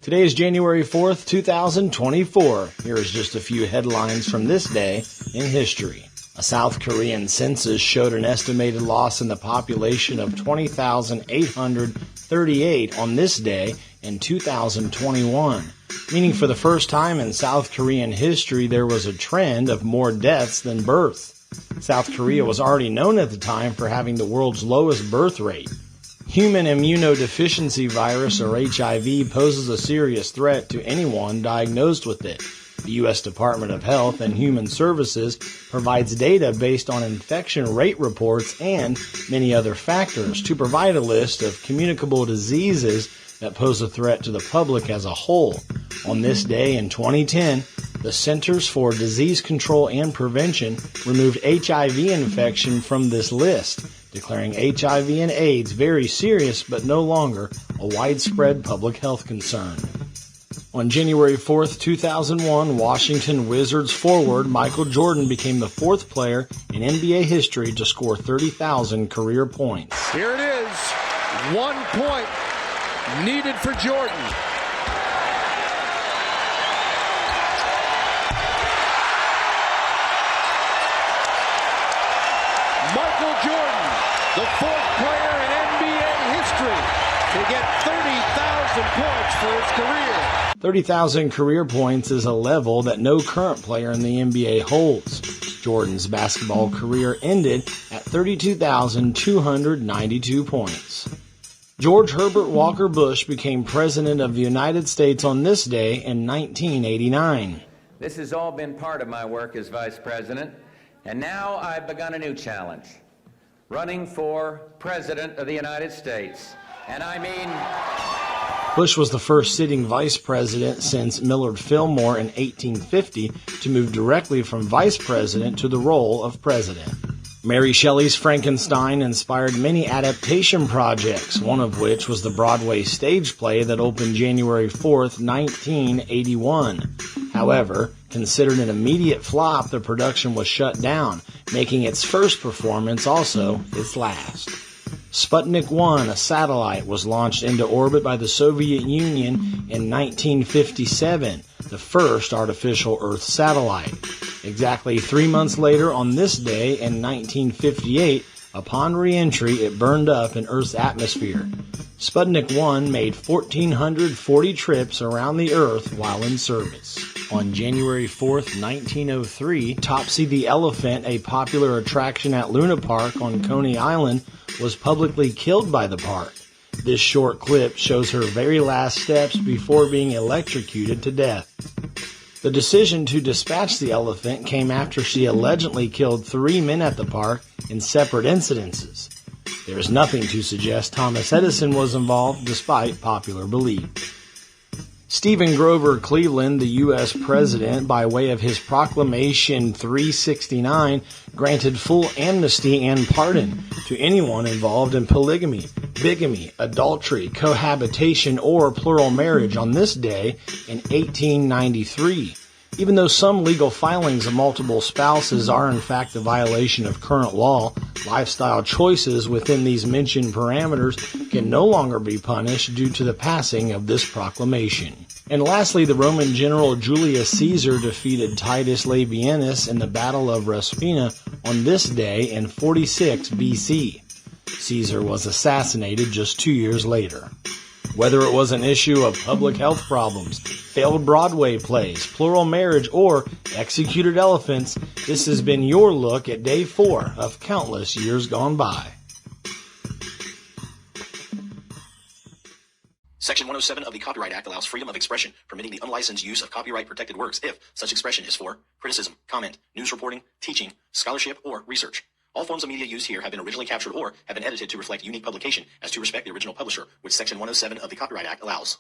Today is January 4th, 2024. Here is just a few headlines from this day in history. A South Korean census showed an estimated loss in the population of 20,838 on this day in 2021, meaning for the first time in South Korean history there was a trend of more deaths than births. South Korea was already known at the time for having the world's lowest birth rate. Human immunodeficiency virus, or HIV, poses a serious threat to anyone diagnosed with it. The U.S. Department of Health and Human Services provides data based on infection rate reports and many other factors to provide a list of communicable diseases that pose a threat to the public as a whole. On this day in 2010, the Centers for Disease Control and Prevention removed HIV infection from this list, declaring HIV and AIDS very serious but no longer a widespread public health concern. On January 4th, 2001, Washington Wizards forward Michael Jordan became the fourth player in NBA history to score 30,000 career points. Here it is, 1 point needed for Jordan. Michael Jordan, the fourth player in NBA history to get 30,000 points for his career. 30,000 career points is a level that no current player in the NBA holds. Jordan's basketball career ended at 32,292 points. George Herbert Walker Bush became President of the United States on this day in 1989. This has all been part of my work as Vice President, and now I've begun a new challenge, running for President of the United States. And I mean... Bush was the first sitting vice president since Millard Fillmore in 1850 to move directly from vice president to the role of president. Mary Shelley's Frankenstein inspired many adaptation projects, one of which was the Broadway stage play that opened January 4th, 1981. However, considered an immediate flop, the production was shut down, making its first performance also its last. Sputnik 1, a satellite, was launched into orbit by the Soviet Union in 1957, the first artificial Earth satellite. Exactly 3 months later, on this day in 1958, upon re-entry, it burned up in Earth's atmosphere. Sputnik 1 made 1,440 trips around the Earth while in service. On January 4th, 1903, Topsy the Elephant, a popular attraction at Luna Park on Coney Island, was publicly killed by the park. This short clip shows her very last steps before being electrocuted to death. The decision to dispatch the elephant came after she allegedly killed 3 men at the park in separate incidences. There is nothing to suggest Thomas Edison was involved, despite popular belief. Stephen Grover Cleveland, the U.S. President, by way of his Proclamation 369, granted full amnesty and pardon to anyone involved in polygamy, bigamy, adultery, cohabitation, or plural marriage on this day in 1893. Even though some legal filings of multiple spouses are in fact a violation of current law, lifestyle choices within these mentioned parameters can no longer be punished due to the passing of this proclamation. And lastly, the Roman general Julius Caesar defeated Titus Labienus in the Battle of Raspina on this day in 46 BC. Caesar was assassinated just 2 years later. Whether it was an issue of public health problems, failed Broadway plays, plural marriage, or executed elephants, this has been your look at Day 4 of countless years gone by. Section 107 of the Copyright Act allows freedom of expression, permitting the unlicensed use of copyright-protected works if such expression is for criticism, comment, news reporting, teaching, scholarship, or research. All forms of media used here have been originally captured or have been edited to reflect unique publication as to respect the original publisher, which Section 107 of the Copyright Act allows.